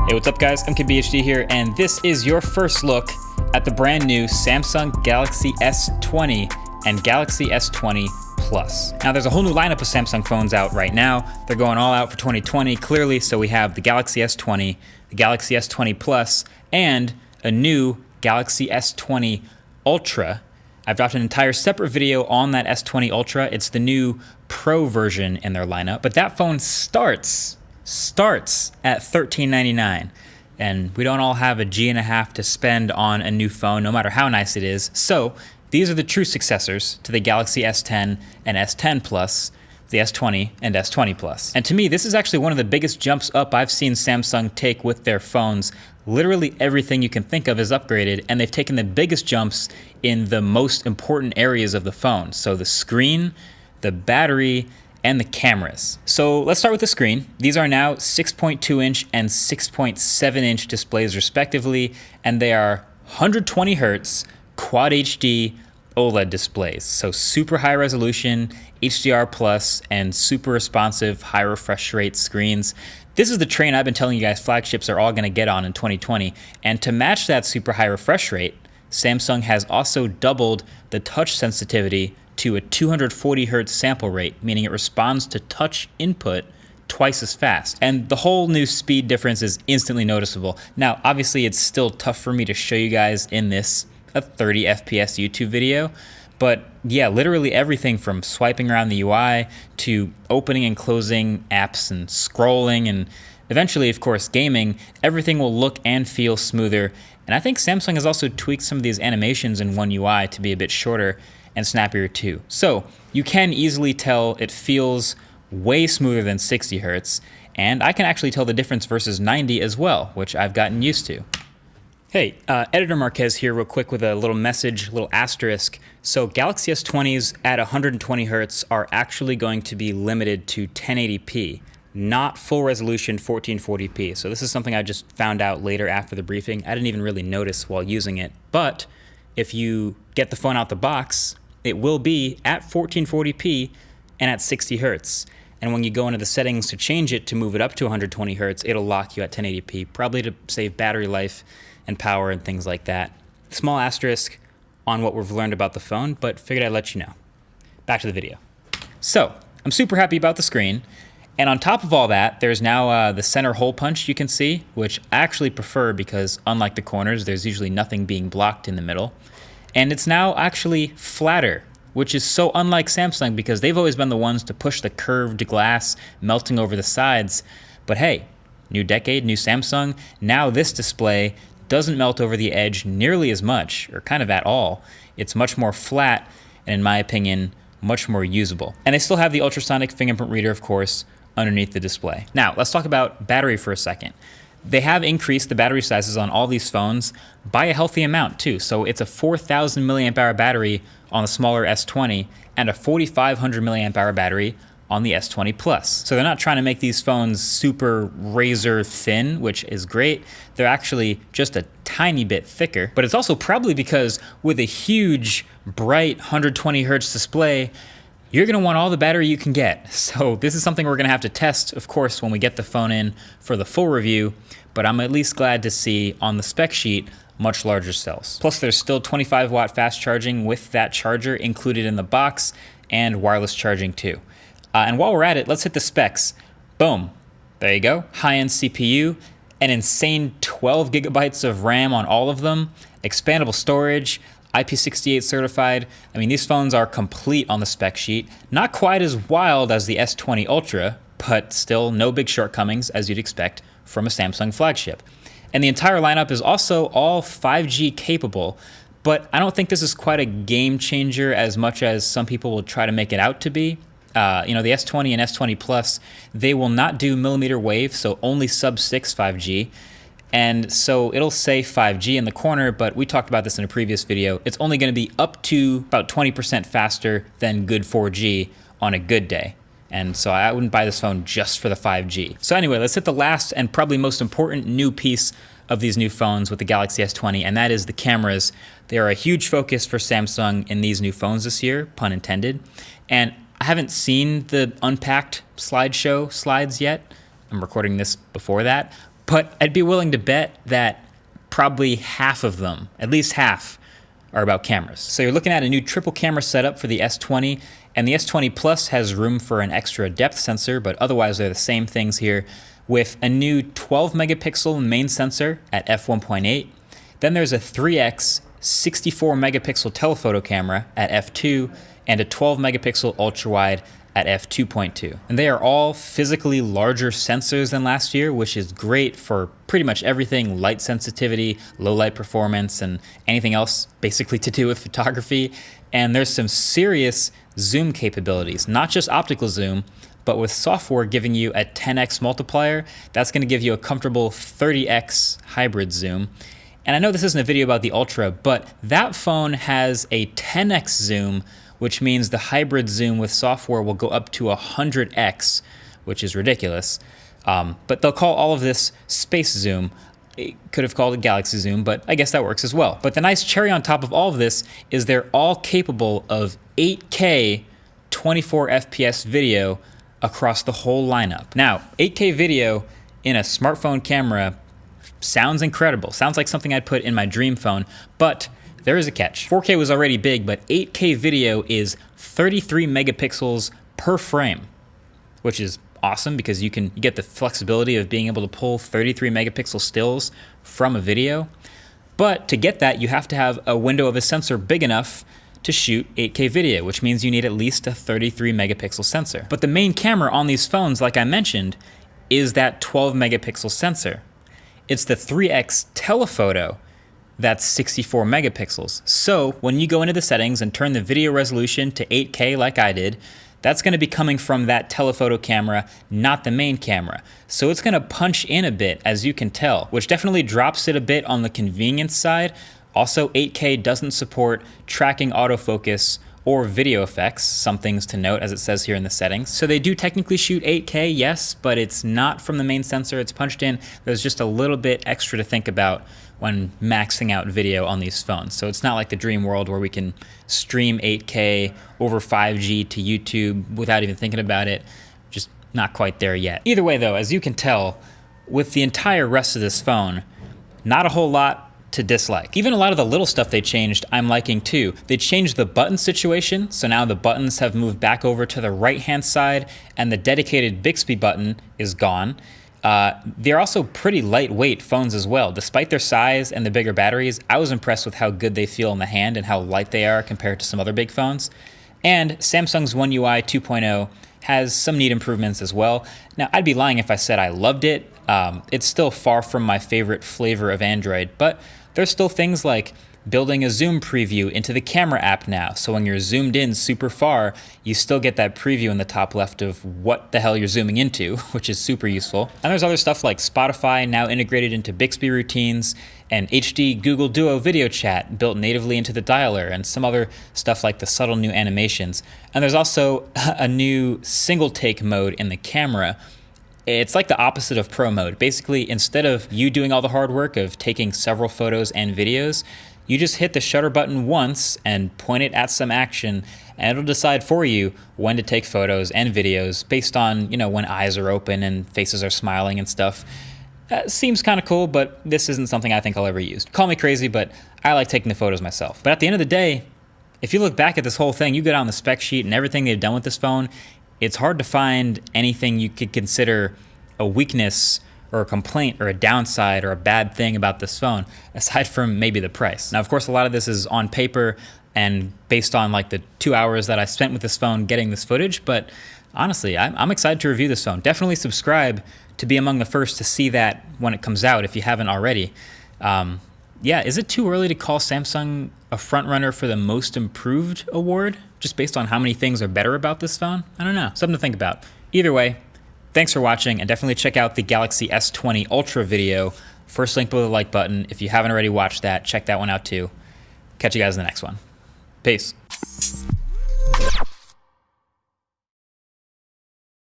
Hey, what's up guys? I'm KBHD here, and this is your first look at the brand new Samsung Galaxy S20 and Galaxy S20 Plus. Now there's a whole new lineup of Samsung phones out right now. They're going all out for 2020 clearly, so we have the Galaxy S20, the Galaxy S20 Plus, and a new Galaxy S20 Ultra. I've dropped an entire separate video on that S20 Ultra. It's the new Pro version in their lineup, but that phone starts at $1399, and we don't all have a G and a half to spend on a new phone, no matter how nice it is. So these are the true successors to the Galaxy S10 and S10 Plus, the S20 and S20 Plus. And to me, this is actually one of the biggest jumps up I've seen Samsung take with their phones. Literally everything you can think of is upgraded, and they've taken the biggest jumps in the most important areas of the phone. So the screen, the battery, and the cameras. So let's start with the screen. These are now 6.2 inch and 6.7 inch displays respectively, and they are 120 hertz Quad HD OLED displays. So super high resolution, HDR plus, and super responsive high refresh rate screens. This is the train I've been telling you guys flagships are all gonna get on in 2020. And to match that super high refresh rate, Samsung has also doubled the touch sensitivity to a 240 hertz sample rate, meaning it responds to touch input twice as fast. And the whole new speed difference is instantly noticeable. Now, obviously it's still tough for me to show you guys in this a 30 FPS YouTube video, but yeah, literally everything from swiping around the UI to opening and closing apps and scrolling and eventually, of course, gaming, everything will look and feel smoother. And I think Samsung has also tweaked some of these animations in One UI to be a bit shorter and snappier too. So you can easily tell it feels way smoother than 60 hertz, and I can actually tell the difference versus 90 as well, which I've gotten used to. Hey, Editor Marquez here real quick with a little message, a little asterisk. So Galaxy S20s at 120 hertz are actually going to be limited to 1080p, not full resolution 1440p. So this is something I just found out later after the briefing. I didn't even really notice while using it, but if you get the phone out the box, it will be at 1440p and at 60 hertz. And when you go into the settings to change it to move it up to 120 hertz, it'll lock you at 1080p, probably to save battery life and power and things like that. Small asterisk on what we've learned about the phone, but figured I'd let you know. Back to the video. So I'm super happy about the screen. And on top of all that, there's now the center hole punch you can see, which I actually prefer because unlike the corners, there's usually nothing being blocked in the middle. And it's now actually flatter, which is so unlike Samsung because they've always been the ones to push the curved glass melting over the sides. But hey, new decade, new Samsung. Now this display doesn't melt over the edge nearly as much, or kind of at all. It's much more flat, and in my opinion, much more usable. And they still have the ultrasonic fingerprint reader, of course, underneath the display. Now, let's talk about battery for a second. They have increased the battery sizes on all these phones by a healthy amount too. So it's a 4,000 milliamp hour battery on the smaller S20 and a 4,500 milliamp hour battery on the S20 Plus. So they're not trying to make these phones super razor thin, which is great. They're actually just a tiny bit thicker, but it's also probably because with a huge, bright 120 hertz display, you're gonna want all the battery you can get. So this is something we're gonna have to test, of course, when we get the phone in for the full review, but I'm at least glad to see on the spec sheet much larger cells. Plus there's still 25 watt fast charging with that charger included in the box and wireless charging too. And while we're at it, let's hit the specs. Boom, there you go. High-end CPU, an insane 12 gigabytes of RAM on all of them, expandable storage, IP68 certified. I mean, these phones are complete on the spec sheet. Not quite as wild as the S20 Ultra, but still no big shortcomings as you'd expect from a Samsung flagship. And the entire lineup is also all 5G capable, but I don't think this is quite a game changer as much as some people will try to make it out to be. The S20 and S20 Plus, they will not do millimeter wave, so only sub-6 5G. And so it'll say 5G in the corner, but we talked about this in a previous video. It's only going to be up to about 20% faster than good 4G on a good day. And so I wouldn't buy this phone just for the 5G. So anyway, let's hit the last and probably most important new piece of these new phones with the Galaxy S20, and that is the cameras. They are a huge focus for Samsung in these new phones this year, pun intended. And I haven't seen the unpacked slideshow slides yet. I'm recording this before that. but I'd be willing to bet that probably half of them, at least half, are about cameras. So you're looking at a new triple camera setup for the S20, and the S20 Plus has room for an extra depth sensor, but otherwise they're the same things here, with a new 12 megapixel main sensor at f1.8. Then there's a 3x 64 megapixel telephoto camera at f2 and a 12 megapixel ultra wide at f2.2. And they are all physically larger sensors than last year, which is great for pretty much everything: light sensitivity, low light performance, and anything else basically to do with photography. And there's some serious zoom capabilities, not just optical zoom, but with software giving you a 10x multiplier. That's gonna give you a comfortable 30x hybrid zoom. And I know this isn't a video about the Ultra, but that phone has a 10x zoom, which means the hybrid zoom with software will go up to 100x, which is ridiculous. But they'll call all of this space zoom. It could have called it Galaxy Zoom, but I guess that works as well. But the nice cherry on top of all of this is they're all capable of 8K 24 FPS video across the whole lineup. Now, 8K video in a smartphone camera sounds incredible. Sounds like something I'd put in my dream phone, but there is a catch. 4K was already big, but 8K video is 33 megapixels per frame, which is awesome because you get the flexibility of being able to pull 33 megapixel stills from a video. But to get that, you have to have a window of a sensor big enough to shoot 8K video, which means you need at least a 33 megapixel sensor. But the main camera on these phones, like I mentioned, is that 12 megapixel sensor. It's the 3x telephoto that's 64 megapixels. So when you go into the settings and turn the video resolution to 8K like I did, that's gonna be coming from that telephoto camera, not the main camera. So it's gonna punch in a bit, as you can tell, which definitely drops it a bit on the convenience side. Also, 8K doesn't support tracking autofocus or video effects, some things to note as it says here in the settings. So they do technically shoot 8K, yes, but it's not from the main sensor, it's punched in. There's just a little bit extra to think about when maxing out video on these phones. So it's not like the dream world where we can stream 8K over 5G to YouTube without even thinking about it. Just not quite there yet. Either way though, as you can tell, with the entire rest of this phone, not a whole lot to dislike. Even a lot of the little stuff they changed, I'm liking too. They changed the button situation, so now the buttons have moved back over to the right-hand side, and the dedicated Bixby button is gone. They're also pretty lightweight phones as well. Despite their size and the bigger batteries, I was impressed with how good they feel in the hand and how light they are compared to some other big phones. And Samsung's One UI 2.0 has some neat improvements as well. Now, I'd be lying if I said I loved it. It's still far from my favorite flavor of Android, but there's still things like building a zoom preview into the camera app now. So when you're zoomed in super far, you still get that preview in the top left of what the hell you're zooming into, which is super useful. And there's other stuff like Spotify now integrated into Bixby routines, and HD Google Duo video chat built natively into the dialer, and some other stuff like the subtle new animations. And there's also a new single take mode in the camera. It's like the opposite of pro mode. Basically, instead of you doing all the hard work of taking several photos and videos, you just hit the shutter button once and point it at some action, and it'll decide for you when to take photos and videos based on, when eyes are open and faces are smiling and stuff. Seems kind of cool, but this isn't something I think I'll ever use. Call me crazy, but I like taking the photos myself. But at the end of the day, if you look back at this whole thing, you go down the spec sheet and everything they've done with this phone, it's hard to find anything you could consider a weakness or a complaint or a downside or a bad thing about this phone, aside from maybe the price. Now, of course, a lot of this is on paper and based on like the 2 hours that I spent with this phone getting this footage, but honestly, I'm excited to review this phone. Definitely subscribe to be among the first to see that when it comes out if you haven't already. Yeah, is it too early to call Samsung a frontrunner for the most improved award, just based on how many things are better about this phone? I don't know, something to think about. Either way, thanks for watching, and definitely check out the Galaxy S20 Ultra video. First link below the like button. If you haven't already watched that, check that one out too. Catch you guys in the next one. Peace.